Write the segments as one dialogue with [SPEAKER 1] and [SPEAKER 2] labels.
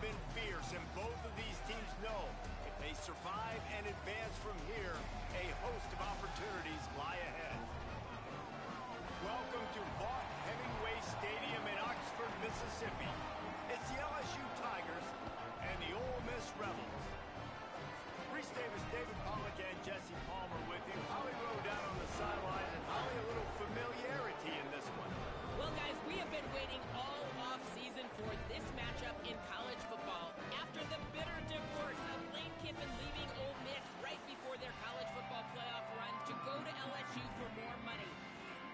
[SPEAKER 1] been fierce, and both of these teams know if they survive and advance from here, a host of opportunities lie ahead. Welcome to Vaught Hemingway Stadium in Oxford, Mississippi. It's the LSU Tigers and the Ole Miss Rebels. Reese Davis, David Pollack, and Jesse Palmer with you. Holly Rowe down on the sideline, and Holly, a little familiarity in this one.
[SPEAKER 2] Well, guys, we have been waiting all off-season for this matchup in college football. After the bitter divorce of Lane Kiffin leaving Ole Miss right before their college football playoff run to go to LSU for more money.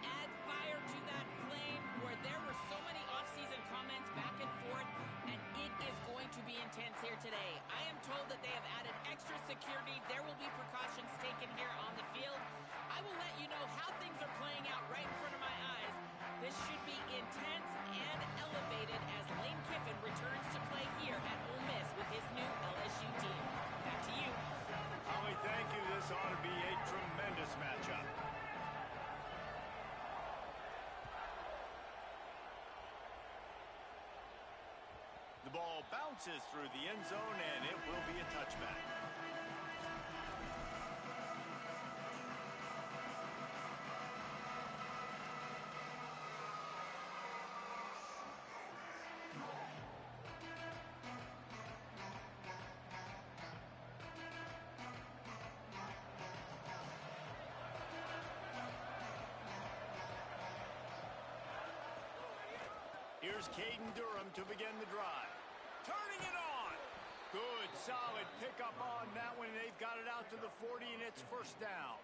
[SPEAKER 2] Add fire to that flame where there were so many off-season comments back and forth, and it is going to be intense here today. I am told that they have added extra security. There will be precautions taken here on the field. I will let you know how things are playing out right in front of my eyes. This should be intense and elevated as Lane Kiffin returns to play here at Ole Miss with his new LSU team. Back to you.
[SPEAKER 1] Holly, thank you. This ought to be a tremendous matchup. The ball bounces through the end zone, and it will be a touchback. Here's Caden Durham to begin the drive. Turning it on. Good, solid pickup on that one. They've got it out to the 40, and it's first down.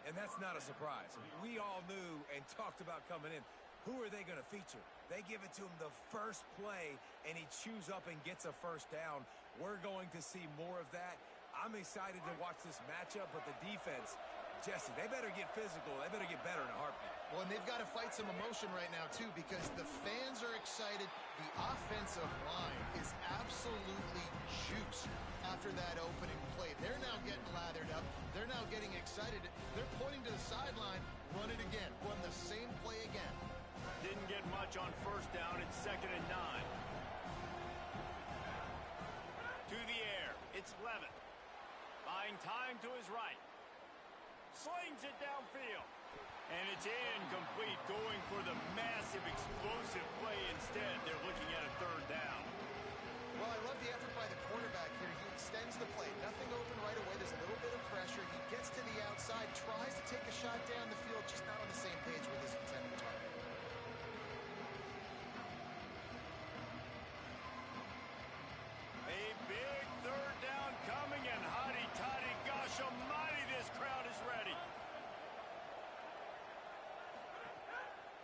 [SPEAKER 3] And that's not a surprise. We all knew and talked about coming in. Who are they going to feature? They give it to him the first play, and he chews up and gets a first down. We're going to see more of that. I'm excited to watch this matchup, but the defense, Jesse, they better get physical. They better get better in a heartbeat.
[SPEAKER 4] Well, and they've got to fight some emotion right now, too, because the fans are excited. The offensive line is absolutely juiced after that opening play. They're now getting lathered up. They're now getting excited. They're pointing to the sideline. Run it again. Run the same play again.
[SPEAKER 1] Didn't get much on first down. It's 2nd and 9. To the air. It's Levitt. Buying time to his right. Slings it downfield. And it's incomplete, going for the massive, explosive play instead. They're looking at a 3rd down.
[SPEAKER 4] Well, I love the effort by the quarterback here. He extends the play. Nothing open right away. There's a little bit of pressure. He gets to the outside, tries to take a shot down the field, just not on the same page with his intended target.
[SPEAKER 1] A big 3rd down coming, and hotty toddy, gosh almighty, this crowd is ready.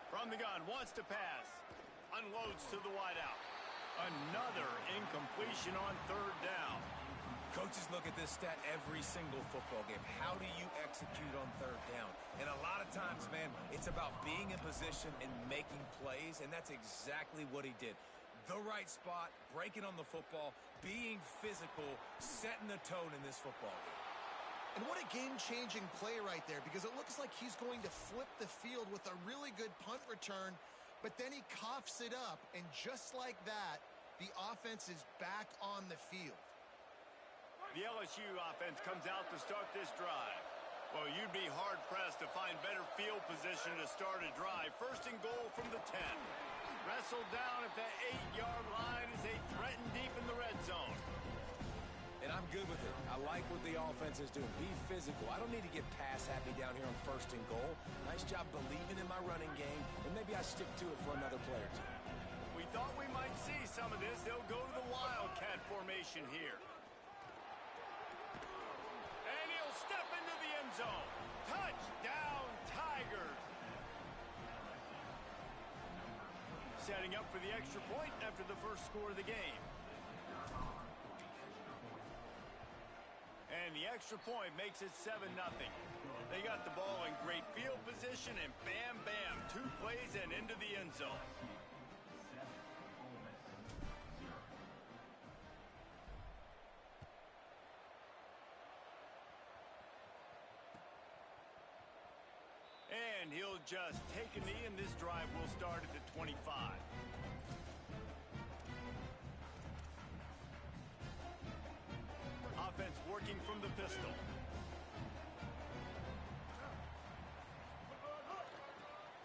[SPEAKER 1] From the gun, wants to pass. Unloads to the wideout. Another incompletion on 3rd down.
[SPEAKER 3] Coaches look at this stat every single football game. How do you execute on 3rd down? And a lot of times, man, it's about being in position and making plays, and that's exactly what he did. The right spot, breaking on the football, being physical, setting the tone in this football game.
[SPEAKER 4] And what a game-changing play right there, because it looks like he's going to flip the field with a really good punt return, but then he coughs it up, and just like that, the offense is back on the field.
[SPEAKER 1] The LSU offense comes out to start this drive. Well, you'd be hard-pressed to find better field position to start a drive. 1st and goal from the 10. Wrestled down at the 8-yard line as they threaten deep in the red zone.
[SPEAKER 3] And I'm good with it. I like what the offense is doing. Be physical. I don't need to get pass happy down here on 1st and goal. Nice job believing in my running game, and maybe I stick to it for another play or two.
[SPEAKER 1] We thought we might see some of this. They'll go to the Wildcat formation here. And he'll step into the end zone. Touchdown, Tigers. Setting up for the extra point after the first score of the game. And the extra point makes it 7-0. They got the ball in great field position, and bam, bam, 2 plays and into the end zone. And he'll just take a knee, and this drive will start at the 25. offense working from the pistol.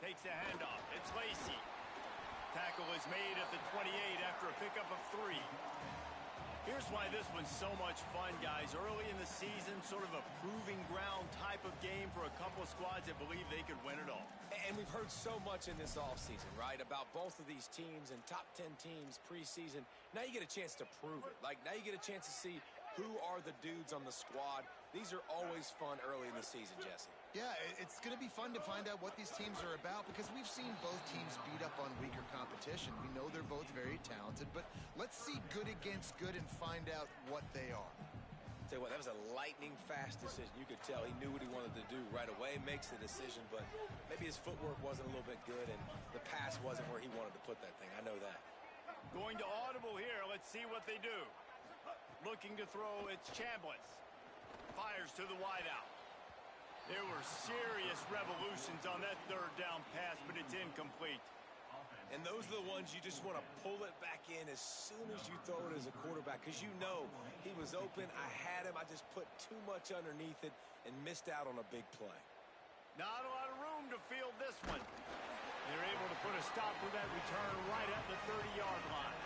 [SPEAKER 1] Takes the handoff. It's Lacy. Tackle is made at the 28 after a pickup of 3. Here's why this one's so much fun, guys. Early in the season, sort of a proving ground type of game for a couple of squads that believe they could win it all.
[SPEAKER 3] And we've heard so much in this offseason, right, about both of these teams and top 10 teams preseason. Now you get a chance to prove it. Like, now you get a chance to see who are the dudes on the squad. These are always fun early in the season, Jesse.
[SPEAKER 4] Yeah, it's going to be fun to find out what these teams are about because we've seen both teams beat up on weaker competition. We know they're both very talented, but let's see good against good and find out what they are.
[SPEAKER 3] Tell you what, that was a lightning-fast decision. You could tell he knew what he wanted to do right away, makes the decision, but maybe his footwork wasn't a little bit good and the pass wasn't where he wanted to put that thing. I know that.
[SPEAKER 1] Going to audible here. Let's see what they do. Looking to throw, it's Chambliss. Fires to the wideout. There were serious revolutions on that third down pass, but it's incomplete.
[SPEAKER 3] And those are the ones you just want to pull it back in as soon as you throw it as a quarterback because you know he was open, I had him, I just put too much underneath it and missed out on a big play.
[SPEAKER 1] Not a lot of room to field this one. They're able to put a stop with that return right at the 30-yard line.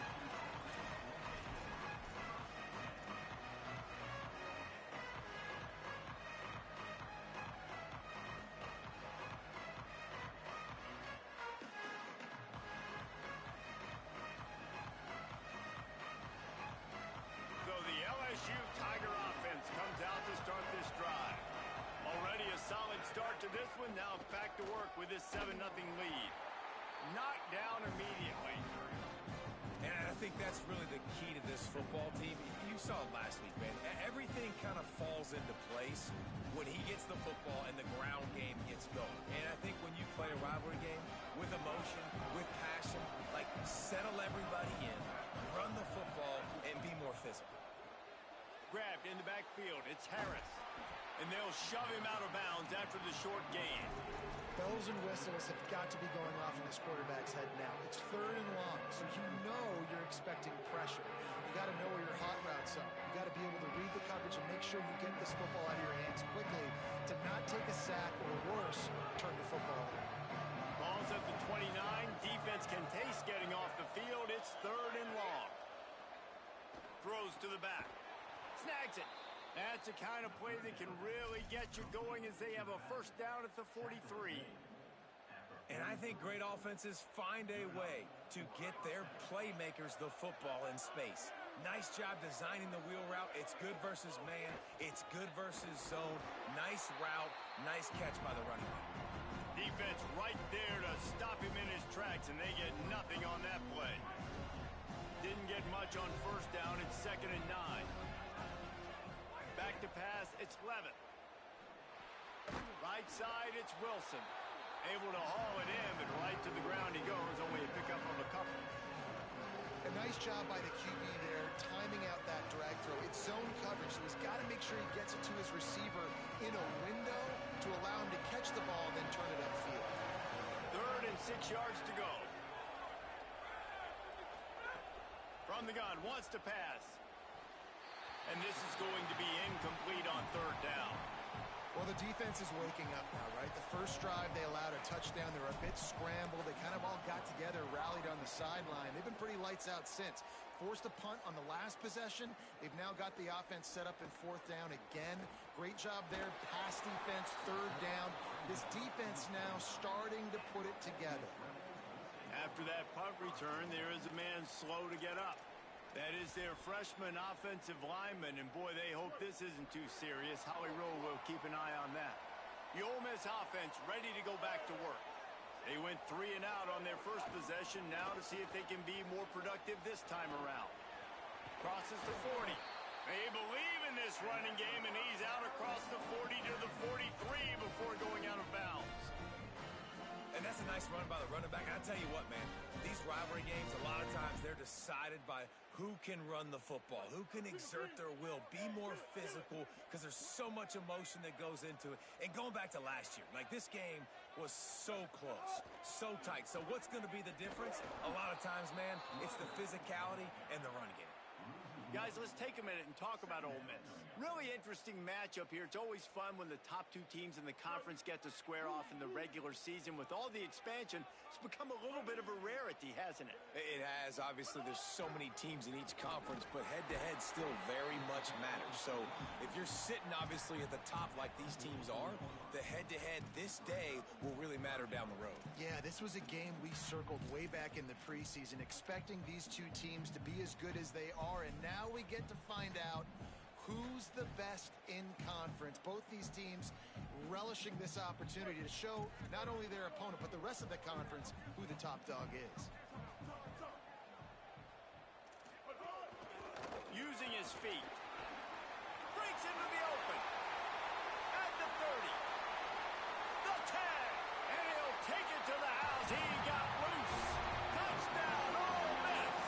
[SPEAKER 1] So the LSU Tiger offense comes out to start this drive. Already a solid start to this one. Now back to work with this 7-0 lead. Knocked down immediately.
[SPEAKER 3] And I think that's really the key to this football team. You saw it last week, man. Everything kind of falls into place when he gets the football and the ground game gets going. And I think when you play a rivalry game with emotion, with passion, like settle everybody in, run the football, and be more physical.
[SPEAKER 1] Grabbed in the backfield. It's Harris. And they'll shove him out of bounds after the short gain.
[SPEAKER 4] Bells and whistles have got to be going off in this quarterback's head now. It's 3rd and long, so you know you're expecting pressure. You got to know where your hot routes are. You got to be able to read the coverage and make sure you get this football out of your hands quickly to not take a sack or worse, turn the football over.
[SPEAKER 1] Ball's at the 29. Defense can taste getting off the field. It's 3rd and long. Throws to the back. Snags it. That's the kind of play that can really get you going as they have a first down at the 43.
[SPEAKER 3] And I think great offenses find a way to get their playmakers the football in space. Nice job designing the wheel route. It's good versus man. It's good versus zone. Nice route. Nice catch by the running back.
[SPEAKER 1] Defense right there to stop him in his tracks, and they get nothing on that play. Didn't get much on first down. It's 2nd and 9. Back to pass, it's Levitt. Right side, it's Wilson. Able to haul it in, but right to the ground he goes. Only a pickup of a couple.
[SPEAKER 4] A nice job by the QB there, timing out that drag throw. It's zone coverage, so he's got to make sure he gets it to his receiver in a window to allow him to catch the ball and then turn it upfield.
[SPEAKER 1] 3rd and 6 yards to go. From the gun, wants to pass. And this is going to be incomplete on 3rd down.
[SPEAKER 4] Well, the defense is waking up now, right? The first drive, they allowed a touchdown. They were a bit scrambled. They kind of all got together, rallied on the sideline. They've been pretty lights out since. Forced a punt on the last possession. They've now got the offense set up in 4th down again. Great job there. Pass defense, 3rd down. This defense now starting to put it together.
[SPEAKER 1] After that punt return, there is a man slow to get up. That is their freshman offensive lineman, and boy, they hope this isn't too serious. Howie Rowe will keep an eye on that. The Ole Miss offense ready to go back to work. They went 3 and out on their first possession, now to see if they can be more productive this time around. Crosses the 40. They believe in this running game, and he's out across the 40 to the 43 before going out of bounds.
[SPEAKER 3] And that's a nice run by the running back. And I tell you what, man, these rivalry games, a lot of times they're decided by who can run the football, who can exert their will, be more physical, because there's so much emotion that goes into it. And going back to last year, like this game was so close, so tight. So what's going to be the difference? A lot of times, man, it's the physicality and the run game.
[SPEAKER 1] Guys, let's take a minute and talk about Ole Miss. Really interesting matchup here. It's always fun when the top two teams in the conference get to square off in the regular season. With all the expansion, it's become a little bit of a rarity, hasn't it?
[SPEAKER 3] It has. Obviously, there's so many teams in each conference, but head-to-head still very much matters. So if you're sitting, obviously, at the top like these teams are, the head-to-head this day will really matter down the road.
[SPEAKER 4] Yeah, this was a game we circled way back in the preseason, expecting these two teams to be as good as they are, and now we get to find out who's the best in conference. Both these teams relishing this opportunity to show not only their opponent, but the rest of the conference who the top dog is.
[SPEAKER 1] Using his feet. Breaks into the open. At the 30. The 10. And he'll take it to the house. He got loose. Touchdown, Ole Miss.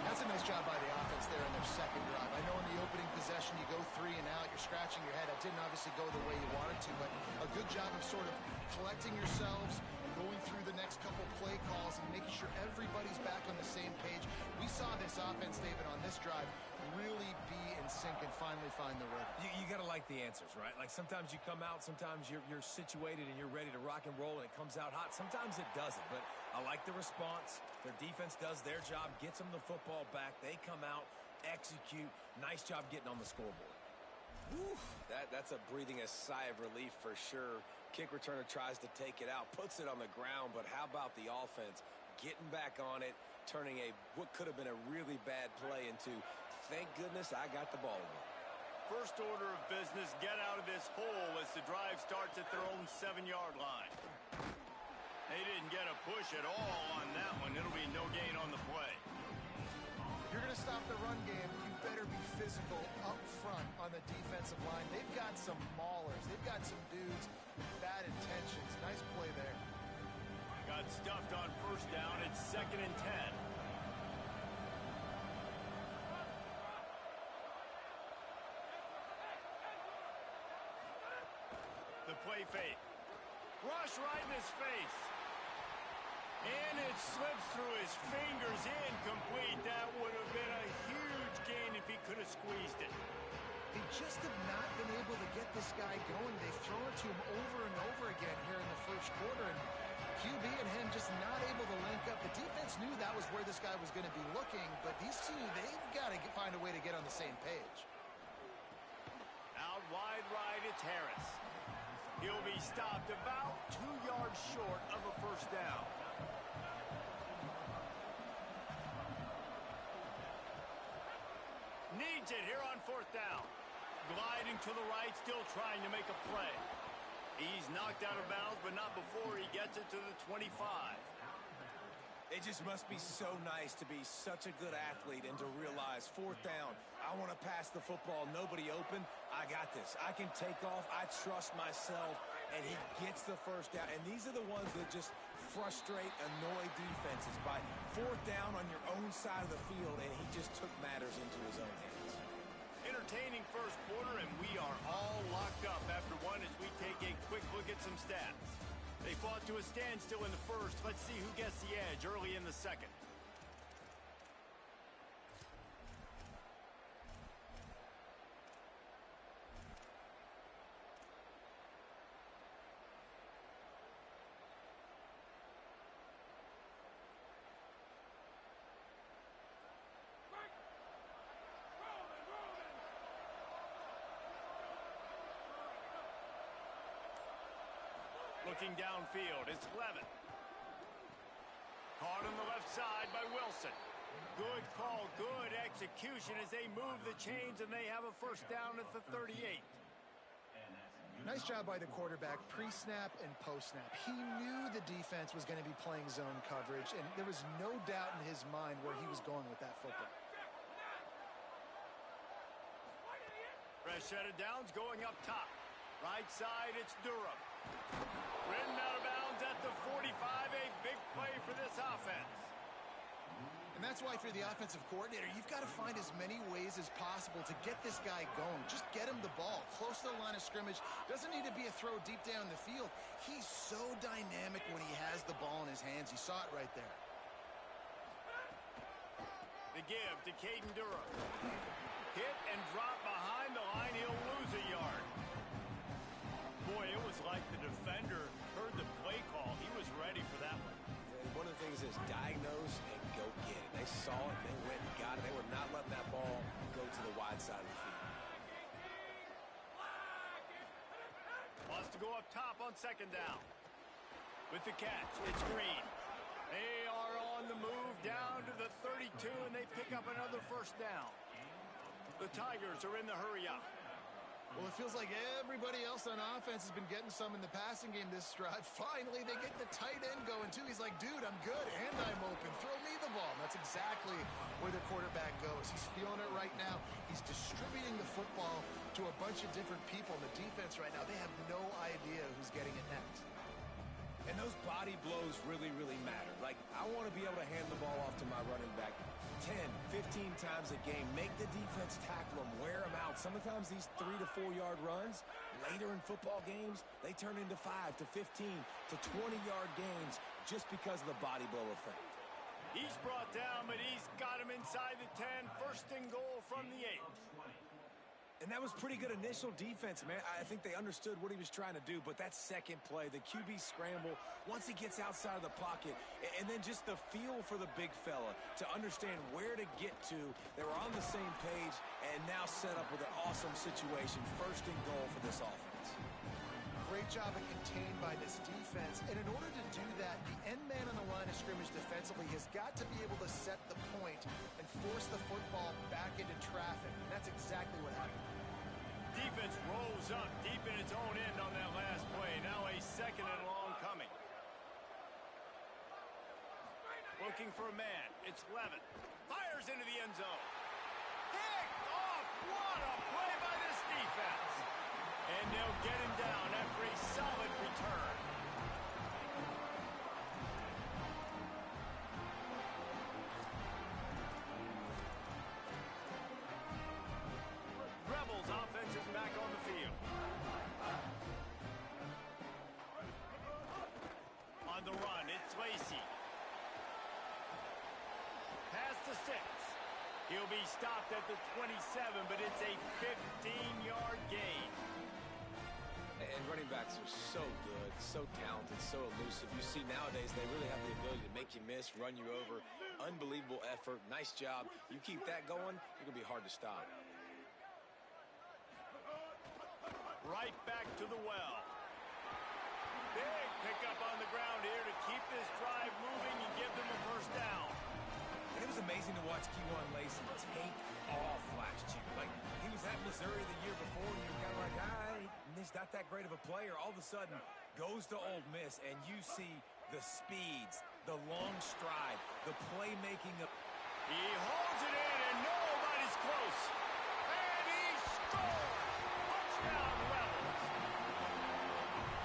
[SPEAKER 4] That's a nice job by the offense there in their second drive. I know in the opening possession you go 3 and out, you're scratching your head. That didn't obviously go the way you wanted to, but a good job of sort of collecting yourselves and going through the next couple play calls and making sure everybody's back on the same page. We saw this offense, David, on this drive really be in sync and finally find the rhythm.
[SPEAKER 3] You got to like the answers, right? Like sometimes you come out, sometimes you're situated and you're ready to rock and roll and it comes out hot. Sometimes it doesn't, but I like the response. Their defense does their job, gets them the football back. They come out, execute. Nice job getting on the scoreboard. Whew, that's a breathing a sigh of relief for sure. Kick returner tries to take it out, puts it on the ground, but how about the offense getting back on it, turning what could have been a really bad play into, thank goodness I got the ball again.
[SPEAKER 1] First order of business, get out of this hole as the drive starts at their own 7-yard line. They didn't get a push at all on that one. It'll be no gain on the play.
[SPEAKER 4] If you're going to stop the run game, you better be physical up front on the defensive line. They've got some maulers. They've got some dudes with bad intentions. Nice play there.
[SPEAKER 1] Got stuffed on first down. It's 2nd and 10. The play fake. Rush right in his face. And it slips through his fingers. Incomplete. That would have been a huge gain if he could have squeezed it.
[SPEAKER 4] They just have not been able to get this guy going. They've thrown it to him over and over again here in the first quarter, and QB and him just not able to link up. The defense knew that was where this guy was going to be looking, but these two, they've got to find a way to get on the same page.
[SPEAKER 1] Out wide right, it's Harris. He'll be stopped about 2 yards short of a first down. Needs it here on 4th down. Gliding to the right, still trying to make a play. He's knocked out of bounds, but not before he gets it to the 25.
[SPEAKER 3] It just must be so nice to be such a good athlete and to realize 4th down, I want to pass the football, nobody open, I got this. I can take off, I trust myself, and he gets the first down. And these are the ones that just frustrate, annoy defenses by 4th down on your own side of the field, and he just took matters into his own hands.
[SPEAKER 1] Entertaining first quarter, and we are all locked up after one as we take a quick look at some stats. They fought to a standstill in the first. Let's see who gets the edge early in the second. Looking downfield, it's Levin. Caught on the left side by Wilson. Good call, good execution as they move the chains, and they have a first down at the 38.
[SPEAKER 4] Nice job by the quarterback, pre-snap and post-snap. He knew the defense was going to be playing zone coverage, and there was no doubt in his mind where he was going with that football.
[SPEAKER 1] Fresh set of downs going up top. Right side, it's Durham. Ridden out of bounds at the 45, a big play for this offense.
[SPEAKER 4] And that's why, for the offensive coordinator, you've got to find as many ways as possible to get this guy going. Just get him the ball close to the line of scrimmage. Doesn't need to be a throw deep down the field. He's so dynamic when he has the ball in his hands. You saw it right there.
[SPEAKER 1] The The give to Caden Durham. Hit and drop behind the line. He'll lose a yard. Boy, it was like the defender heard the play call. He was ready for that one.
[SPEAKER 3] One of the things is diagnose and go get it. They saw it, they went and got it. They were not letting that ball go to the wide side of the field.
[SPEAKER 1] Wants to go up top on second down. With the catch, it's Green. They are on the move down to the 32, and they pick up another first down. The Tigers are in the hurry up.
[SPEAKER 4] Well, it feels like everybody else on offense has been getting some in the passing game this drive. Finally, they get the tight end going, too. He's like, dude, I'm good, and I'm open. Throw me the ball. And that's exactly where the quarterback goes. He's feeling it right now. He's distributing the football to a bunch of different people. And the defense right now, they have no idea who's getting it next.
[SPEAKER 3] And those body blows really, really matter. Like, I want to be able to hand the ball off to my running back 10, 15 times a game. Make the defense tackle them, wear them out. Sometimes these 3 to 4 yard runs, later in football games, they turn into 5 to 15 to 20 yard gains just because of the body blow effect.
[SPEAKER 1] He's brought down, but he's got him inside the 10. First and goal from the 8.
[SPEAKER 3] And that was pretty good initial defense, man. I think they understood what he was trying to do, but that second play, the QB scramble, once he gets outside of the pocket, and then just the feel for the big fella to understand where to get to. They were on the same page and now set up with an awesome situation. First and goal for this offense.
[SPEAKER 4] Great job of contained by this defense. And in order to do that, the end man on the line of scrimmage defensively has got to be able to set the point and force the football back into traffic. And that's exactly what happened.
[SPEAKER 1] Defense rolls up deep in its own end on that last play. Now a second and long coming. Looking for a man. It's Levin. Fires into the end zone. Picked off. What a play by this defense. And they'll get him down after a solid return. Rebels offense is back on the field. On the run, it's Lacey. Pass to 6. He'll be stopped at the 27, but it's a 15-yard gain.
[SPEAKER 3] And running backs are so good, so talented, so elusive. You see nowadays they really have the ability to make you miss, run you over. Unbelievable effort. Nice job. You keep that going, it's going to be hard to stop.
[SPEAKER 1] Right back to the well. Big pickup on the ground here to keep this drive moving and give them a first down.
[SPEAKER 3] And it was amazing to watch Kejuan Lacey take off last year. Like, he was at Missouri the year before, and you're kind of like, he's not that great of a player. All of a sudden, goes to Ole Miss, and you see the speeds, the long stride, the playmaking.
[SPEAKER 1] He holds it in, and nobody's close. And he scores! Touchdown, Rebels!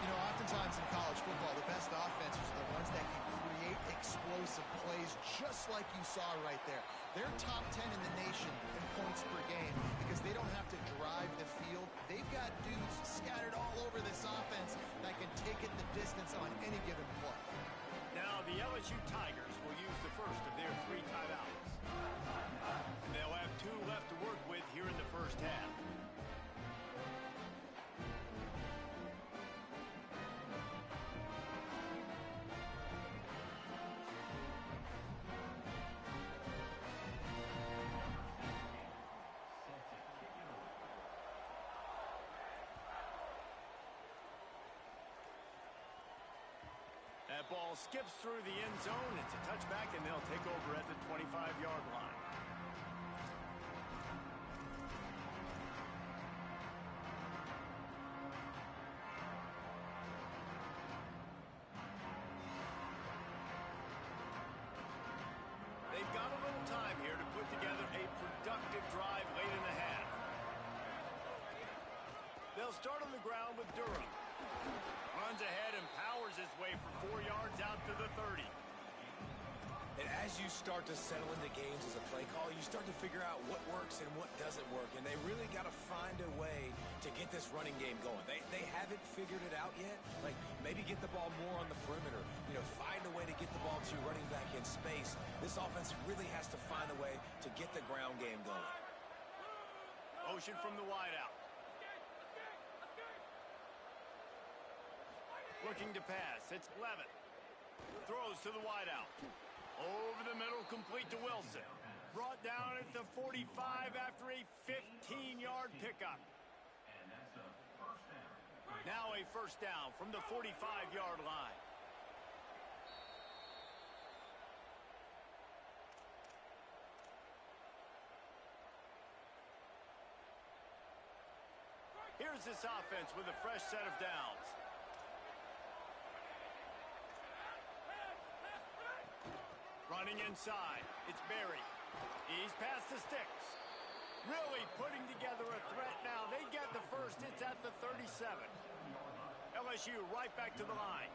[SPEAKER 4] You know, oftentimes in college football, the best offenses are the ones that can create explosive plays just like you saw right there. They're top 10 in the nation in points per game because they don't have to drive the field. They've got dudes scattered all over this offense that can take it the distance on any given play.
[SPEAKER 1] Now the LSU Tigers will use the first of their 3 timeouts. They'll have 2 left to work with here in the first half. That ball skips through the end zone. It's a touchback, and they'll take over at the 25-yard line. They've got a little time here to put together a productive drive late in the half. They'll start on the ground with Durham. Runs ahead and powers his way for 4 yards out to the 30.
[SPEAKER 3] And as you start to settle into games as a play call, you start to figure out what works and what doesn't work. And they really got to find a way to get this running game going. They haven't figured it out yet. Like, maybe get the ball more on the perimeter. You know, find a way to get the ball to your running back in space. This offense really has to find a way to get the ground game going.
[SPEAKER 1] Motion from the wideout. Looking to pass. It's Levitt. Throws to the wideout. Over the middle, complete to Wilson. Brought down at the 45 after a 15-yard pickup. Now a first down from the 45-yard line. Here's this offense with a fresh set of downs. Running inside. It's Berry. He's past the sticks. Really putting together a threat now. They get the first. It's at the 37. LSU right back to the line.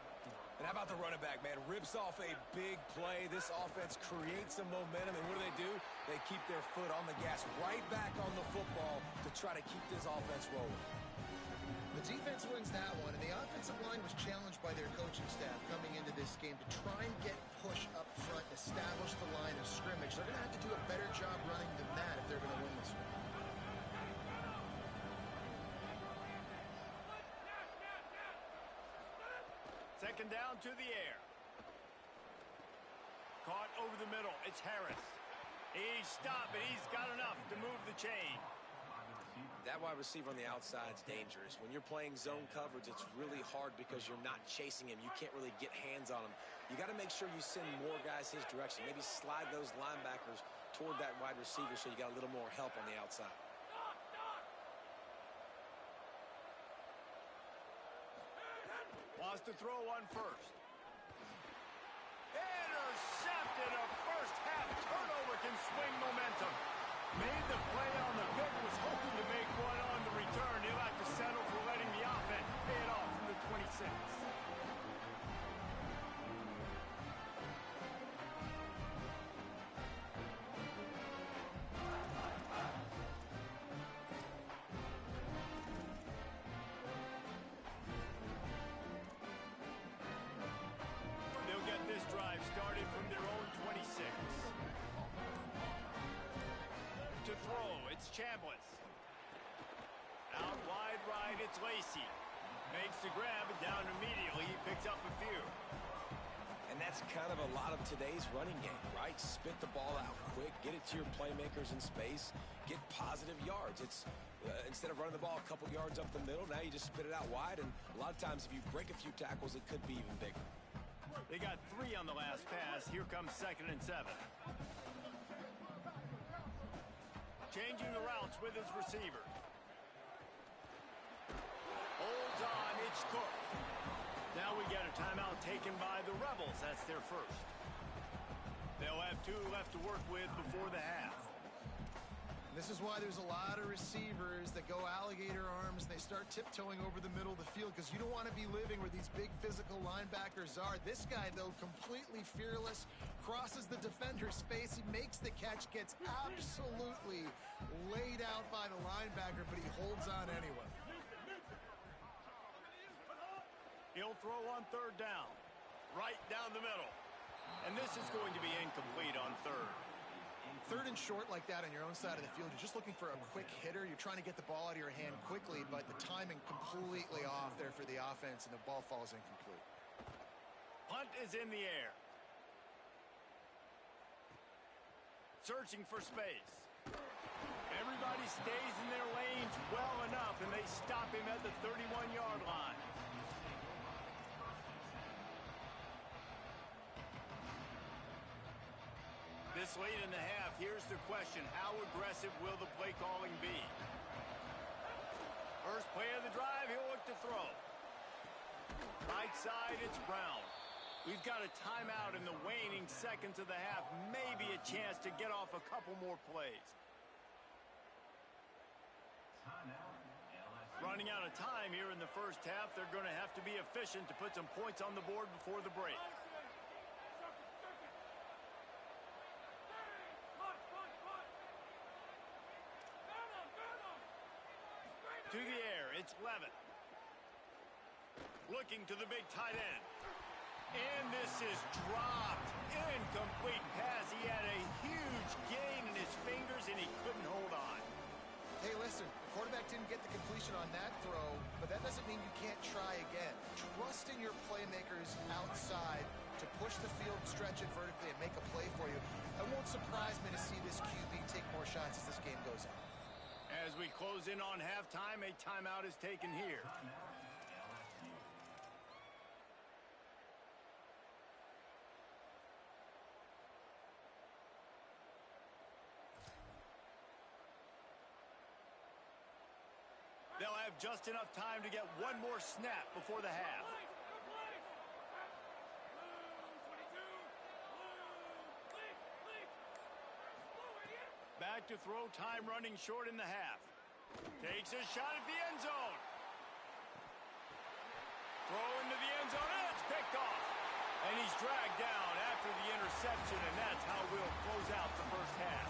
[SPEAKER 3] And how about the running back, man? Rips off a big play. This offense creates some momentum. And what do? They keep their foot on the gas right back on the football to try to keep this offense rolling.
[SPEAKER 4] The defense wins that one, and the offensive line was challenged by their coaching staff coming into this game to try and get push up front, establish the line of scrimmage. They're going to have to do a better job running than that if they're going to win this one.
[SPEAKER 1] Second down to the air. Caught over the middle. It's Harris. He's stopped, but he's got enough to move the chain.
[SPEAKER 3] That wide receiver on the outside is dangerous. When you're playing zone coverage, it's really hard because you're not chasing him. You can't really get hands on him. You got to make sure you send more guys his direction. Maybe slide those linebackers toward that wide receiver so you got a little more help on the outside.
[SPEAKER 1] Wants to throw on first. Intercepted. A first half turnover can swing momentum. Made the play on the pick, was hoping to make one on the return. He'll have to settle for letting the offense pay it off from the 26. They'll get this drive started from their own 26. To throw, it's Chambliss. Out wide right, it's Lacy. Makes the grab, and down immediately. He picks up a few.
[SPEAKER 3] And that's kind of a lot of today's running game, right? Spit the ball out quick, get it to your playmakers in space, get positive yards. It's instead of running the ball a couple yards up the middle, now you just spit it out wide, and a lot of times if you break a few tackles, it could be even bigger.
[SPEAKER 1] They got 3 on the last pass. Here comes 2nd and 7. Changing the routes with his receivers. Holds on, it's Cook. Now we get a timeout taken by the Rebels. That's their first. They'll have 2 left to work with before the half.
[SPEAKER 4] This is why there's a lot of receivers that go alligator arms and they start tiptoeing over the middle of the field because you don't want to be living where these big physical linebackers are. This guy, though, completely fearless, crosses the defender's face. He makes the catch, gets absolutely laid out by the linebacker, but he holds on anyway.
[SPEAKER 1] He'll throw on 3rd down. Right down the middle. And this is going to be incomplete on 3rd.
[SPEAKER 4] 3rd and short like that on your own side of the field, you're just looking for a quick hitter. You're trying to get the ball out of your hand quickly, but the timing completely off there for the offense, and the ball falls incomplete.
[SPEAKER 1] Punt is in the air. Searching for space. Everybody stays in their lanes well enough, and they stop him at the 31-yard line. This late in the half, here's the question. How aggressive will the play calling be? First play of the drive, he'll look to throw. Right side, it's Brown. We've got a timeout in the waning seconds of the half. Maybe a chance to get off a couple more plays. Running out of time here in the first half. They're going to have to be efficient to put some points on the board before the break. It's Levitt. Looking to the big tight end. And this is dropped. Incomplete pass. He had a huge gain in his fingers, and he couldn't hold on.
[SPEAKER 4] Hey, listen, the quarterback didn't get the completion on that throw, but that doesn't mean you can't try again. Trust in your playmakers outside to push the field, stretch it vertically, and make a play for you. It won't surprise me to see this QB take more shots as this game goes on.
[SPEAKER 1] As we close in on halftime, a timeout is taken here. They'll have just enough time to get one more snap before the half. Back to throw, time running short in the half. Takes a shot at the end zone. Throw into the end zone, and it's picked off. And he's dragged down after the interception, and that's how we'll close out the first half.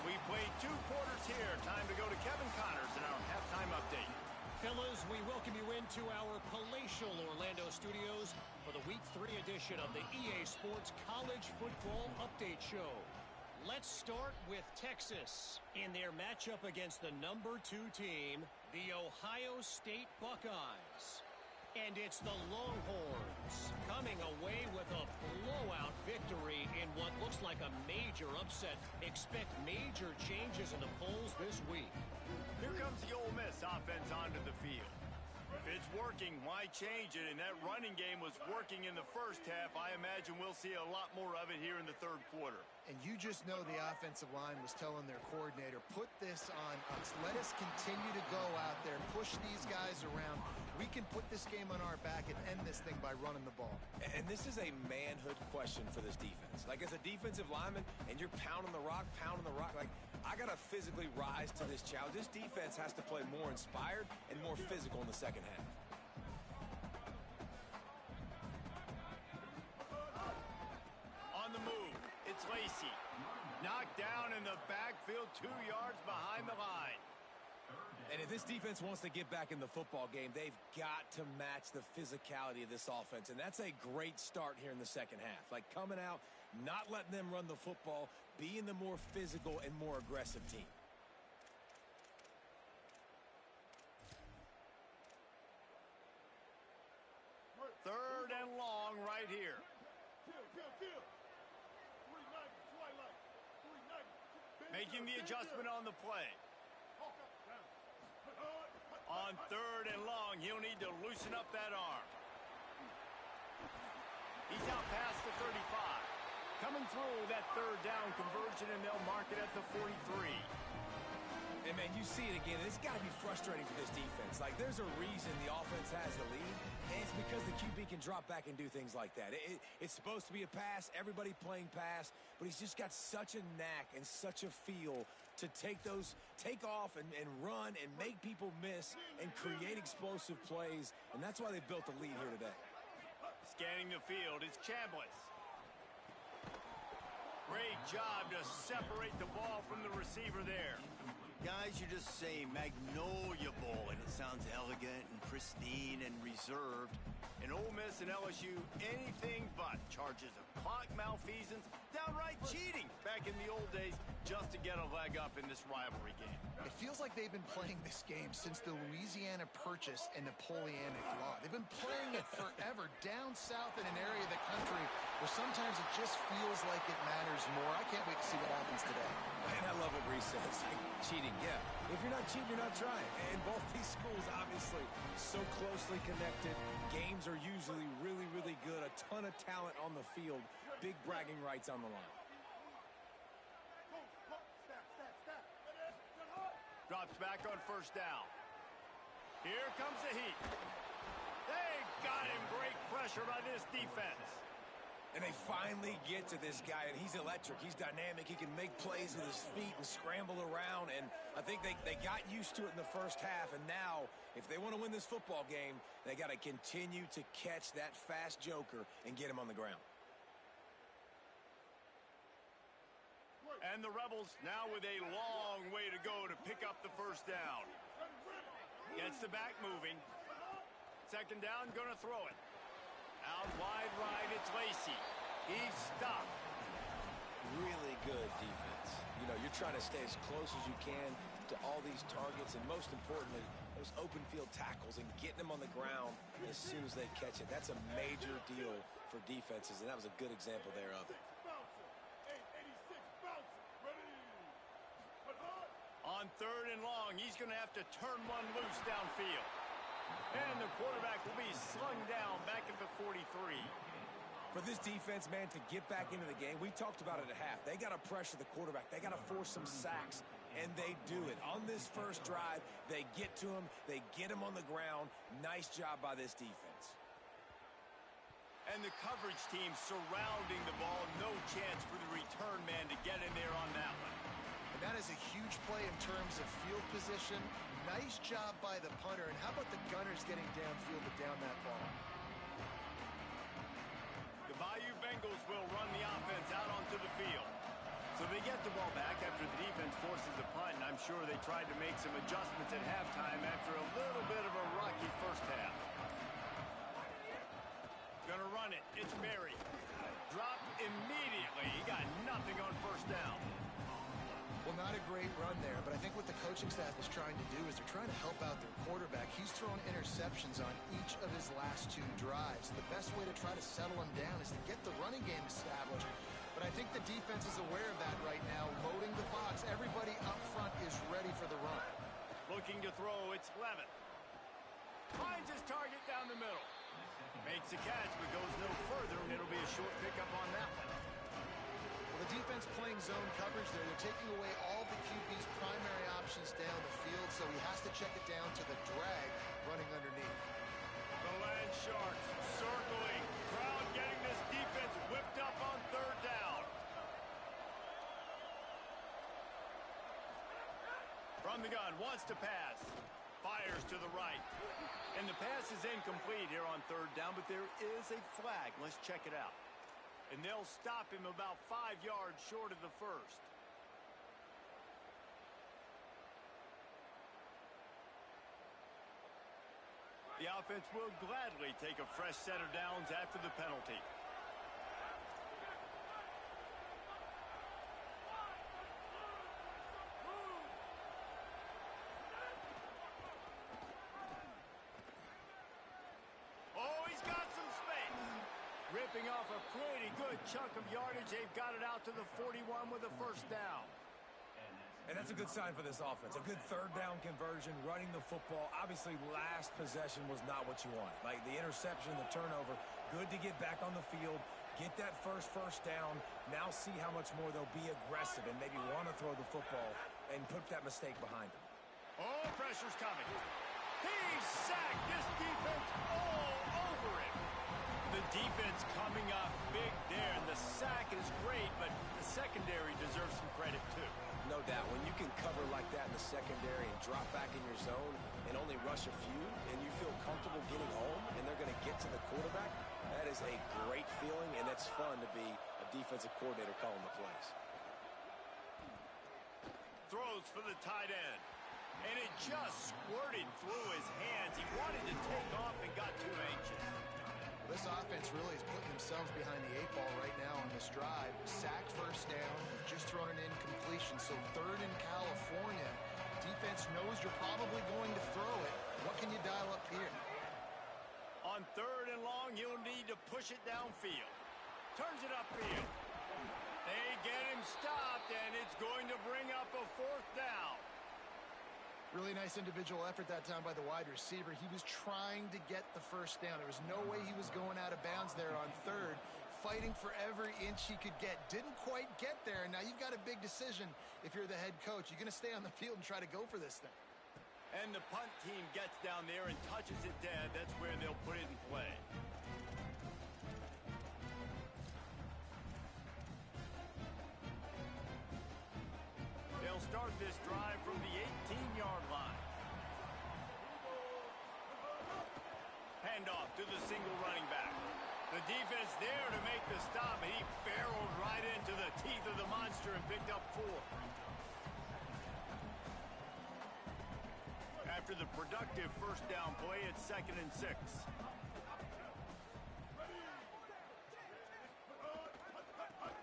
[SPEAKER 1] We played 2 quarters here. Time to go to Kevin Connors in our halftime update.
[SPEAKER 5] Fellas, we welcome you into our palatial Orlando studios for the Week 3 edition of the EA Sports College Football Update Show. Let's start with Texas in their matchup against the number 2 team, the Ohio State Buckeyes. And it's the Longhorns coming away with a blowout victory in what looks like a major upset. Expect major changes in the polls this week.
[SPEAKER 1] Here comes the Ole Miss offense onto the field. If it's working, why change it? And that running game was working in the first half. I imagine we'll see a lot more of it here in the third quarter.
[SPEAKER 4] And you just know the offensive line was telling their coordinator, put this on us. Let us continue to go out there, push these guys around. We can put this game on our back and end this thing by running the ball.
[SPEAKER 3] And this is a manhood question for this defense. Like, as a defensive lineman, and you're pounding the rock, like, I got to physically rise to this challenge. This defense has to play more inspired and more physical in the second half.
[SPEAKER 1] On the move, it's Lacy. Knocked down in the backfield, 2 yards behind the line.
[SPEAKER 3] And if this defense wants to get back in the football game, they've got to match the physicality of this offense. And that's a great start here in the second half. Like, coming out, not letting them run the football, being the more physical and more aggressive team.
[SPEAKER 1] Third and long right here. Making the adjustment on the play. On third and long, he'll need to loosen up that arm. He's out past the 35. Coming through that third down conversion, and they'll mark it at the 43.
[SPEAKER 3] And, man, you see it again. It's got to be frustrating for this defense. Like, there's a reason the offense has the lead, and it's because the QB can drop back and do things like that. It's supposed to be a pass, everybody playing pass, but he's just got such a knack and such a feel to take off and run and make people miss and create explosive plays, and that's why they've built the lead here today.
[SPEAKER 1] Scanning the field is Chambliss. Great job to separate the ball from the receiver there. Guys, you just say Magnolia Bowl, and it sounds elegant and pristine and reserved. And Ole Miss and LSU, anything but. Charges of clock malfeasance, downright cheating back in the old days just to get a leg up in this rivalry game.
[SPEAKER 4] It feels like they've been playing this game since the Louisiana Purchase and Napoleonic Law. They've been playing it forever down south in an area of the country where sometimes it just feels like it matters more. I can't wait to see what happens today.
[SPEAKER 3] And I love what Reese says. Cheating, yeah. If you're not cheating, you're not trying. And both these schools, obviously, so closely connected. Games are usually really, really good. A ton of talent on the field. Big bragging rights on the line.
[SPEAKER 1] Drops back on first down. Here comes the heat. They got him. Great pressure by this defense.
[SPEAKER 3] And they finally get to this guy, and he's electric. He's dynamic. He can make plays with his feet and scramble around. And I think they got used to it in the first half. And now, if they want to win this football game, they got to continue to catch that fast joker and get him on the ground.
[SPEAKER 1] And the Rebels now with a long way to go to pick up the first down. Gets the back moving. Second down, gonna throw it. Out wide right, it's Lacy. He's stopped.
[SPEAKER 3] Really good defense. You know, you're trying to stay as close as you can to all these targets, and most importantly, those open field tackles and getting them on the ground as soon as they catch it. That's a major deal for defenses, and that was a good example there of it.
[SPEAKER 1] On third and long, he's going to have to turn one loose downfield. And the quarterback will be slung down back at the 43.
[SPEAKER 3] For this defense, man, to get back into the game, we talked about it at half. They got to pressure the quarterback. They got to force some sacks, and they do it. On this first drive, they get to him. They get him on the ground. Nice job by this defense.
[SPEAKER 1] And the coverage team surrounding the ball. No chance for the return man to get in there on that one.
[SPEAKER 4] And that is a huge play in terms of field position. Nice job by the punter. And how about the Gunners getting downfield to down that ball?
[SPEAKER 1] The Bayou Bengals will run the offense out onto the field. So they get the ball back after the defense forces a punt, and I'm sure they tried to make some adjustments at halftime after a little bit of a rocky first half. Gonna run it. It's Berry. Dropped immediately. He got nothing on first down.
[SPEAKER 4] Well, not a great run there, but I think what the coaching staff is trying to do is they're trying to help out their quarterback. He's thrown interceptions on each of his last two drives. The best way to try to settle him down is to get the running game established. But I think the defense is aware of that right now, loading the box. Everybody up front is ready for the run.
[SPEAKER 1] Looking to throw, it's Levitt. Finds his target down the middle. Makes a catch, but goes no further, and it'll be a short pickup on that one.
[SPEAKER 4] Well, the defense playing zone coverage there. They're taking away all the QB's primary options down the field, so he has to check it down to the drag running underneath.
[SPEAKER 1] The Land Sharks circling. Crowd getting this defense whipped up on third down. From the gun, wants to pass. Fires to the right. And the pass is incomplete here on third down, but there is a flag. Let's check it out. And they'll stop him about 5 yards short of the first. The offense will gladly take a fresh set of downs after the penalty. Oh, he's got some space. Ripping off a pretty good chunk of yardage. They've got it out to the 41 with a first down.
[SPEAKER 3] And that's a good sign for this offense. A good third down conversion, running the football. Obviously, last possession was not what you want. Like the interception, the turnover, good to get back on the field, get that first down. Now see how much more they'll be aggressive and maybe want to throw the football and put that mistake behind them.
[SPEAKER 1] Oh, pressure's coming. He's sacked. This defense all over him. The defense coming up big there, and the sack is great, but the secondary deserves some credit too.
[SPEAKER 3] No doubt. When you can cover like that in the secondary and drop back in your zone and only rush a few, and you feel comfortable getting home, and they're going to get to the quarterback, that is a great feeling, and it's fun to be a defensive coordinator calling the plays.
[SPEAKER 1] Throws for the tight end. And it just squirted through his hands. He wanted to take off and got too anxious.
[SPEAKER 4] This offense really is putting themselves behind the 8 ball right now on this drive. Sack first down, just thrown an incompletion. So third in California. Defense knows you're probably going to throw it. What can you dial up here?
[SPEAKER 1] On third and long, you'll need to push it downfield. Turns it upfield. They get him stopped, and it's going to bring up a fourth down.
[SPEAKER 4] Really nice individual effort that time by the wide receiver. He was trying to get the first down. There was no way he was going out of bounds there on third. Fighting for every inch he could get. Didn't quite get there. Now you've got a big decision if you're the head coach. You're going to stay on the field and try to go for this thing.
[SPEAKER 1] And the punt team gets down there and touches it dead. That's where they'll put it in play. They'll start this drive from the 18-yard line. Handoff to the single running back. The defense there to make the stop, and he barreled right into the teeth of the monster and picked up 4. after the productive first down play at 2nd and 6.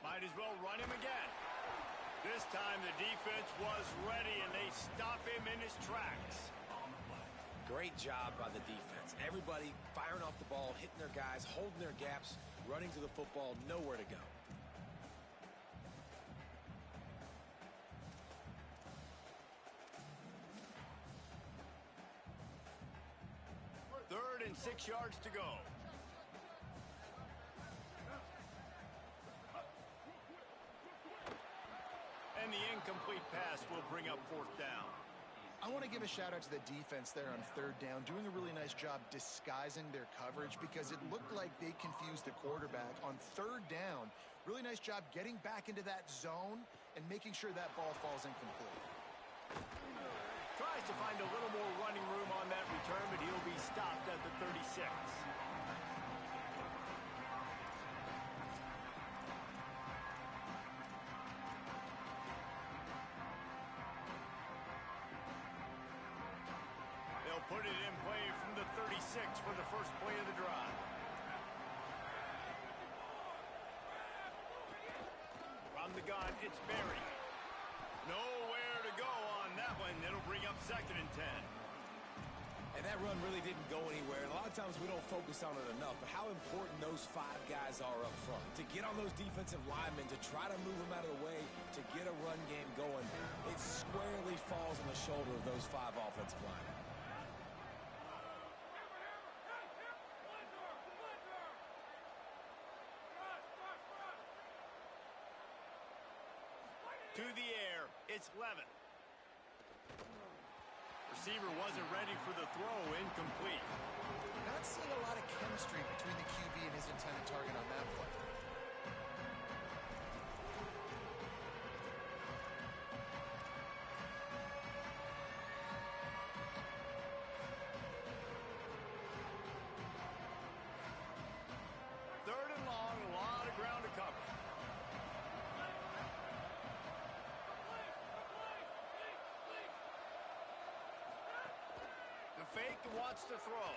[SPEAKER 1] Might as well run him again. This time the defense was ready, and they stop him in his tracks.
[SPEAKER 3] Great job by the defense. Everybody firing off the ball, hitting their guys, holding their gaps, running to the football, nowhere to go.
[SPEAKER 1] Third and 6 yards to go. And the incomplete pass will bring up 4th down.
[SPEAKER 4] I want to give a shout out to the defense there on 3rd down, doing a really nice job disguising their coverage because it looked like they confused the quarterback on 3rd down. Really nice job getting back into that zone and making sure that ball falls incomplete.
[SPEAKER 1] Tries to find a little more running room on that return, but he'll be stopped at the 36. They'll put it in play from the 36 for the first play of the drive. From the gun, it's Berry. Nowhere to go on that one. It'll bring up 2nd and 10.
[SPEAKER 3] And that run really didn't go anywhere. And a lot of times we don't focus on it enough, but how important those 5 guys are up front. To get on those defensive linemen, to try to move them out of the way, to get a run game going, it squarely falls on the shoulder of those 5 offensive linemen.
[SPEAKER 1] To the air, it's Levin. Receiver wasn't ready for the throw, incomplete.
[SPEAKER 4] Not seeing a lot of chemistry between the QB and his intended target on that play.
[SPEAKER 1] Third and long, a lot of ground to cover. The fake wants to throw.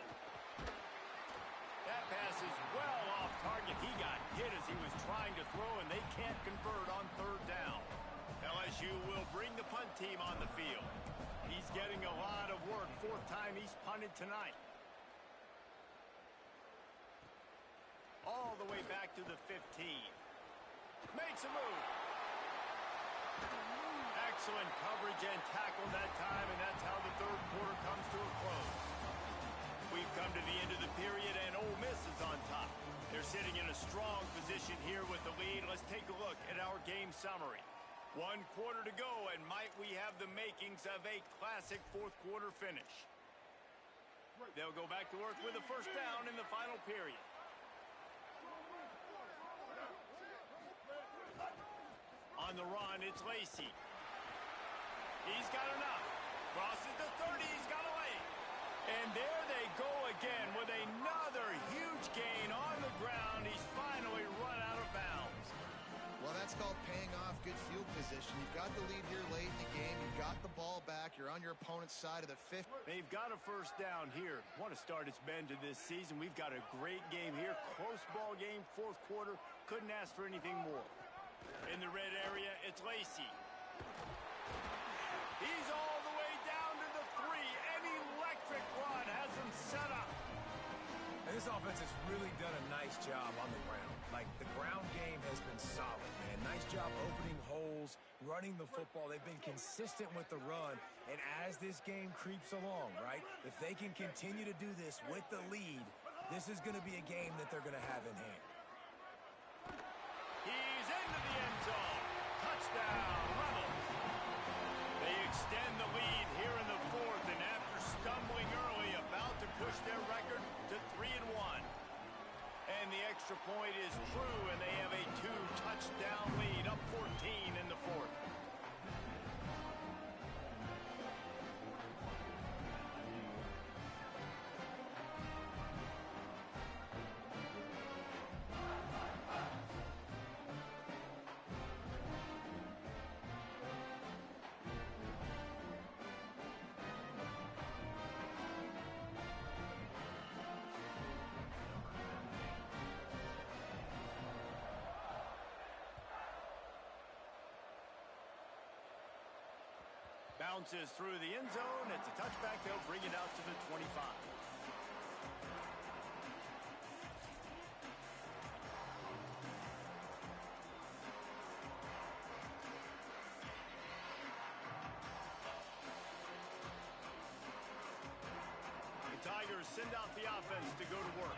[SPEAKER 1] That pass is well off target. He got hit as he was trying to throw, and they can't convert on 3rd down. LSU will bring the punt team on the field. He's getting a lot of work. 4th time he's punted tonight. All the way back to the 15. Makes a move. Excellent coverage and tackle that time, and that's how the 3rd quarter comes to a close. We've come to the end of the period, and Ole Miss is on top. They're sitting in a strong position here with the lead. Let's take a look at our game summary. 1 quarter to go, and might we have the makings of a classic 4th quarter finish. They'll go back to work with a 1st down in the final period. On the run, it's Lacey. He's got enough. Crosses the 30. He's got a lane. And there they go again with another huge gain on the ground. He's finally run out of bounds.
[SPEAKER 4] Well, that's called paying off good field position. You've got the lead here late in the game. You've got the ball back. You're on your opponent's side of the 5th.
[SPEAKER 1] They've got a 1st down here. What a start it's been to this season. We've got a great game here. Close ball game, 4th quarter. Couldn't ask for anything more. In the red area, it's Lacey. He's all the way down to the 3. An electric run has him set up.
[SPEAKER 3] And this offense has really done a nice job on the ground. Like, the ground game has been solid, man. Nice job opening holes, running the football. They've been consistent with the run. And as this game creeps along, right, if they can continue to do this with the lead, this is going to be a game that they're going to have in hand.
[SPEAKER 1] He's into the end zone. Touchdown, Rebels. They extend the lead here in the 4th, and after stumbling early, about to push their record to 3-1. And the extra point is true, and they have a 2-touchdown lead, up 14 in the 4th. Bounces through the end zone. It's a touchback. They'll bring it out to the 25. Tigers send out the offense to go to work.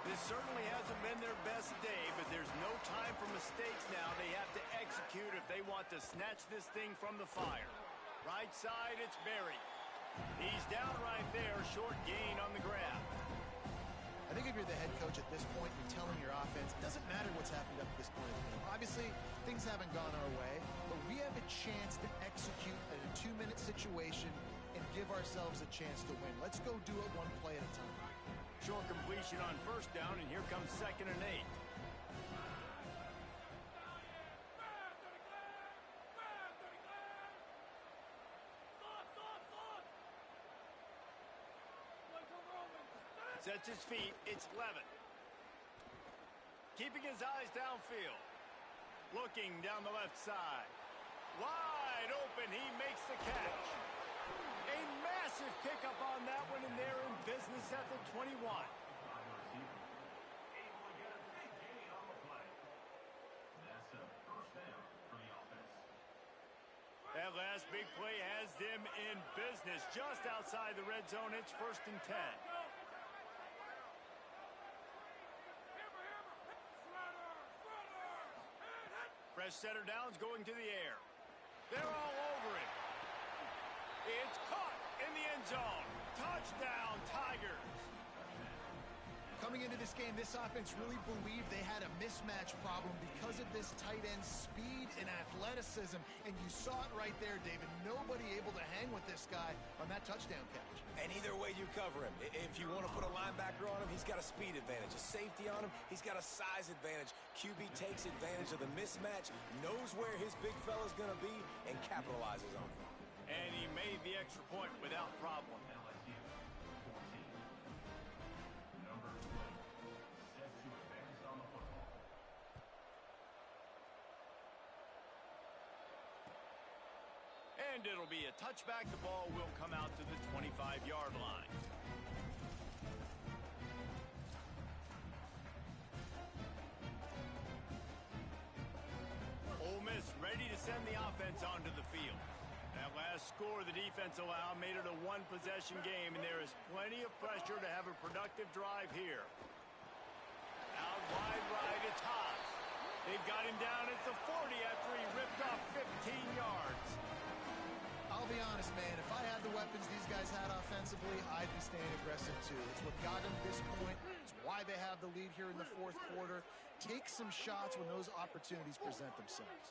[SPEAKER 1] This certainly hasn't been their best day, but there's no time for mistakes now. They have to execute if they want to snatch this thing from the fire. Right side, it's Berry. He's down right there, short gain on the grab.
[SPEAKER 4] I think if you're the head coach at this point, you're telling your offense, it doesn't matter what's happened up to this point in the game. Obviously, things haven't gone our way, but we have a chance to execute in a 2-minute situation and give ourselves a chance to win. Let's go do it one play at a time.
[SPEAKER 1] Short completion on first down, and here comes 2nd and 8. Sets his feet, it's Levin. Keeping his eyes downfield. Looking down the left side. Wide open, he makes the catch. A massive pickup on that one, and they're in business at the 21. That last big play has them in business just outside the red zone. It's 1st and 10. Fresh setter downs going to the air. They're all over it. It's caught in the end zone. Touchdown, Tigers.
[SPEAKER 4] Coming into this game, this offense really believed they had a mismatch problem because of this tight end speed and athleticism. And you saw it right there, David. Nobody able to hang with this guy on that touchdown catch.
[SPEAKER 3] And either way you cover him. If you want to put a linebacker on him, he's got a speed advantage. A safety on him, he's got a size advantage. QB takes advantage of the mismatch, knows where his big fella's going to be, and capitalizes on it.
[SPEAKER 1] And he made the extra point without problem. And it'll be a touchback. The ball will come out to the 25-yard line. Ole Miss ready to send the offense onto the field. That last score the defense allowed made it a one-possession game, and there is plenty of pressure to have a productive drive here. Out wide right, it's Haas. They've got him down at the 40 after he ripped off 15 yards.
[SPEAKER 4] I'll be honest, man, if I had the weapons these guys had offensively, I'd be staying aggressive too. It's what got them to this point. It's why they have the lead here in the 4th quarter. Take some shots when those opportunities present themselves.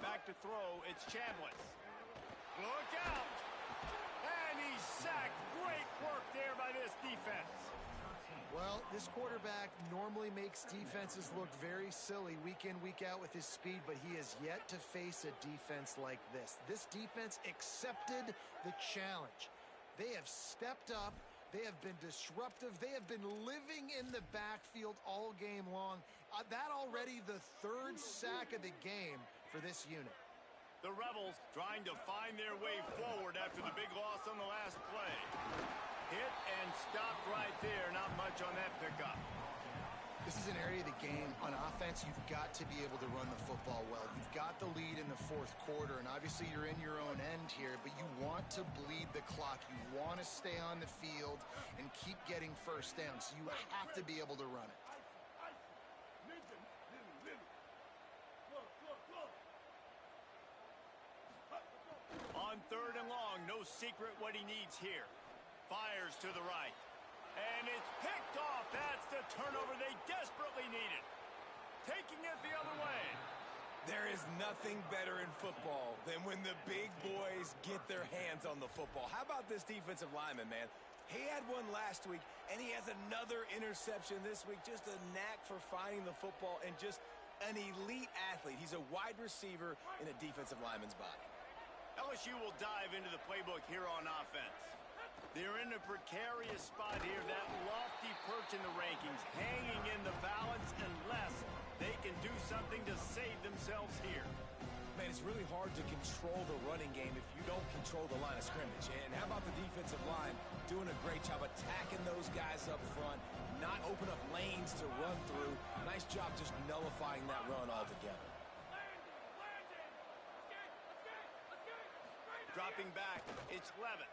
[SPEAKER 1] Back to throw, it's Chambliss. Look out! And he's sacked. Great work there by this defense.
[SPEAKER 4] Well, this quarterback normally makes defenses look very silly week in, week out with his speed, but he has yet to face a defense like this. This defense accepted the challenge. They have stepped up. They have been disruptive. They have been living in the backfield all game long. That already the 3rd sack of the game for this unit.
[SPEAKER 1] The Rebels trying to find their way forward after the big loss on the last play. Hit and stopped right there. Not much on that pickup.
[SPEAKER 4] This is an area of the game on offense you've got to be able to run the football well. You've got the lead in the 4th quarter, and obviously you're in your own end here, but you want to bleed the clock. You want to stay on the field and keep getting first down, so you have to be able to run it.
[SPEAKER 1] On 3rd and long, no secret what he needs here. Fires to the right. And it's picked off. That's the turnover they desperately needed. Taking it the other way.
[SPEAKER 3] There is nothing better in football than when the big boys get their hands on the football. How about this defensive lineman, man? He had one last week, and he has another interception this week. Just a knack for finding the football and just an elite athlete. He's a wide receiver in a defensive lineman's body.
[SPEAKER 1] LSU will dive into the playbook here on offense. They're in a precarious spot here, that lofty perch in the rankings, hanging in the balance unless they can do something to save themselves here.
[SPEAKER 3] Man, it's really hard to control the running game if you don't control the line of scrimmage. And how about the defensive line doing a great job attacking those guys up front, not open up lanes to run through. Nice job just nullifying that run altogether.
[SPEAKER 1] Dropping back, it's Levitt.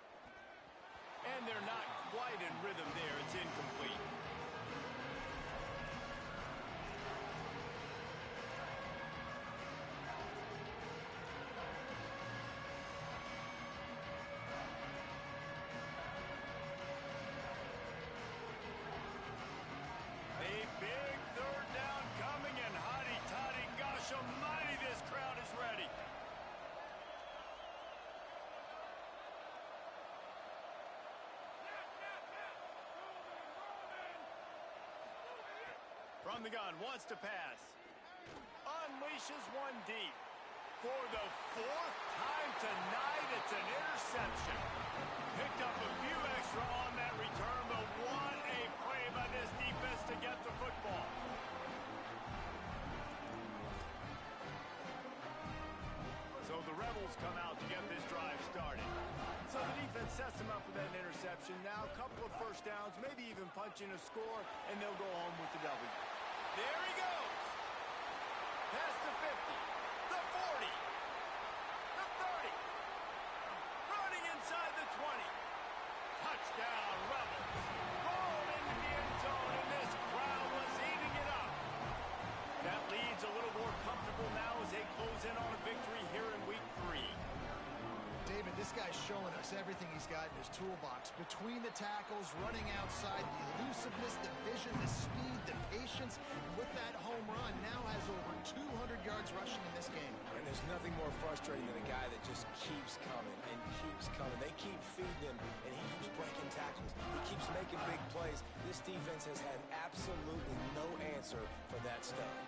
[SPEAKER 1] And they're not quite in rhythm there. It's incomplete. A big third down coming, and hotty-toddy, gosh almighty, this crowd is ready. From the gun, wants to pass. Unleashes one deep. For the fourth time tonight, it's an interception. Picked up a few extra on that return, but what a play by this defense to get the football. So the Rebels come out to get this drive started. So the defense sets them up for that interception. Now a couple of first downs, maybe even punching a score, and they'll go home with the W. There he goes. Past the 50, the 40, the 30. Running inside the 20. Touchdown, Rebels. Rolled into the end zone, and this crowd was eating it up. That lead's a little more comfortable now as they close in on a victory here in Week 3.
[SPEAKER 4] David, this guy's showing us everything he's got in his toolbox. Between the tackles, running outside, the elusiveness, the vision, the speed, the patience. And with that home run, now has over 200 yards rushing in this game.
[SPEAKER 3] And there's nothing more frustrating than a guy that just keeps coming and keeps coming. They keep feeding him, and he keeps breaking tackles. He keeps making big plays. This defense has had absolutely no answer for that stuff.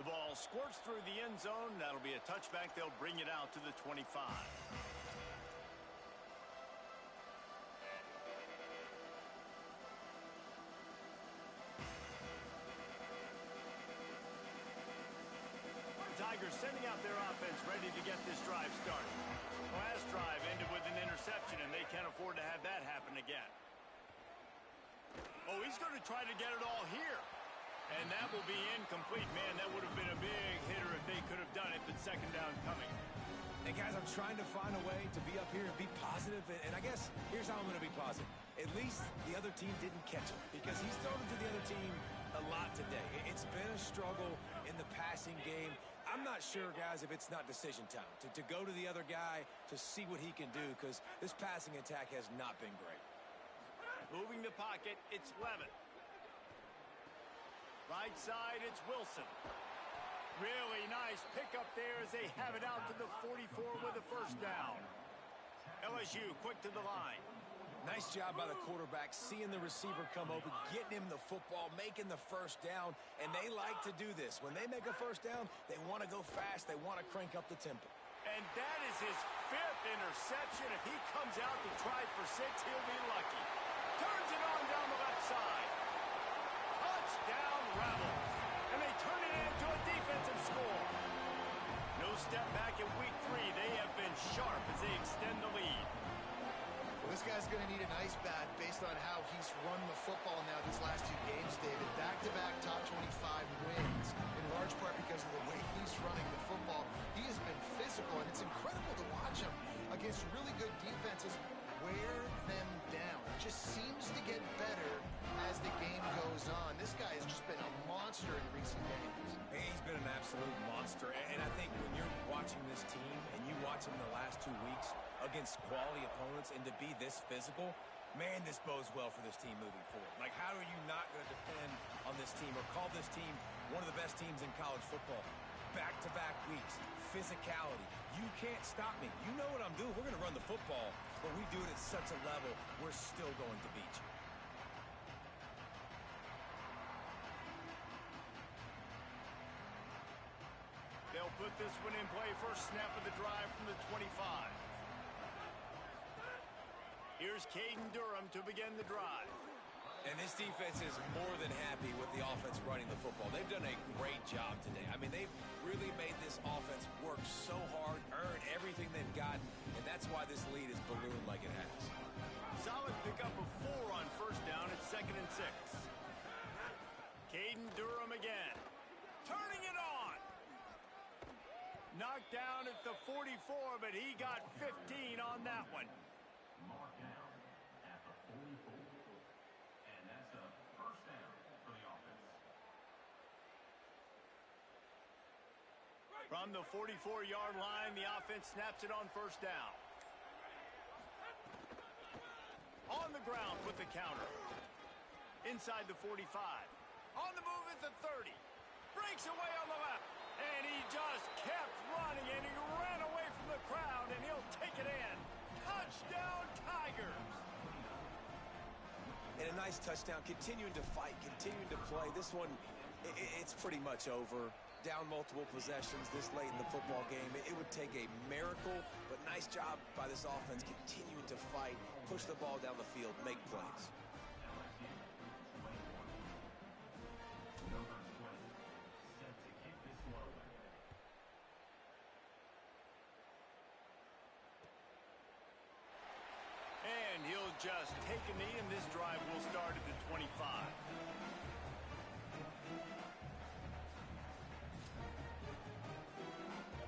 [SPEAKER 1] The ball squirts through the end zone. That'll be a touchback. They'll bring it out to the 25. Tigers sending out their offense ready to get this drive started. Last drive ended with an interception, and they can't afford to have that happen again. Oh, he's going to try to get it all here. And that will be incomplete. Man, that would have been a big hitter if they could have done it, but second down coming.
[SPEAKER 3] And guys, I'm trying to find a way to be up here and be positive, and I guess here's how I'm going to be positive. At least the other team didn't catch him, because he's thrown it to the other team a lot today. It's been a struggle in the passing game. I'm not sure, guys, if it's not decision time to go to the other guy to see what he can do, because this passing attack has not been great.
[SPEAKER 1] Moving the pocket, it's Levitt. Right side, it's Wilson. Really nice pickup there as they have it out to the 44 with a first down. LSU quick to the line.
[SPEAKER 3] Nice job by the quarterback, seeing the receiver come open, getting him the football, making the first down, and they like to do this. When they make a first down, they want to go fast, they want to crank up the tempo.
[SPEAKER 1] And that is his 5th interception. If he comes out to try for 6, he'll be lucky. Turns it on down the left side. Touchdown, Rebels. And they turn it into a defensive score. No step back in Week 3. They have been sharp as they extend the lead.
[SPEAKER 4] Well, this guy's going to need an ice bath based on how he's run the football now these last 2 games, David. Back-to-back top 25 wins, in large part because of the way he's running the football. He has been physical, and it's incredible to watch him against really good defenses wear them down. It just seems to get better as the game goes on. This guy has just been a monster in recent games.
[SPEAKER 3] He's been an absolute monster, and I think when you're watching this team and you watch him the last 2 weeks against quality opponents and to be this physical, man, this bodes well for this team moving forward. Like, how are you not going to depend on this team or call this team one of the best teams in college football? Back-to-back weeks, physicality. You can't stop me. You know what I'm doing. We're going to run the football, but we do it at such a level, we're still going to beat you.
[SPEAKER 1] They'll put this one in play. First snap of the drive from the 25. Here's Caden Durham to begin the drive.
[SPEAKER 3] And this defense is more than happy with the offense running the football. They've done a great job today. I mean, they've really made this offense work so hard, earn everything they've gotten, and that's why this lead is ballooned like it has.
[SPEAKER 1] Solid pickup of 4 on first down at 2nd and 6. Caden Durham again. Turning it on. Knocked down at the 44, but he got 15 on that one.
[SPEAKER 6] Marked down at the 44. And that's a first down for the offense.
[SPEAKER 1] From the 44-yard line, the offense snaps it on first down. On the ground with the counter. Inside the 45. On the move at the 30. Breaks away on the left. And he just kept running, and he ran away from the crowd, and he'll take it in. Touchdown, Tigers.
[SPEAKER 3] And a nice touchdown, continuing to fight, continuing to play. This one, it's pretty much over. Down multiple possessions this late in the football game. It would take a miracle, but nice job by this offense continuing to fight, push the ball down the field, make plays.
[SPEAKER 1] And he'll just take a knee, and this drive will start at the 25.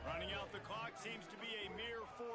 [SPEAKER 1] Running out the clock seems to be a mere 4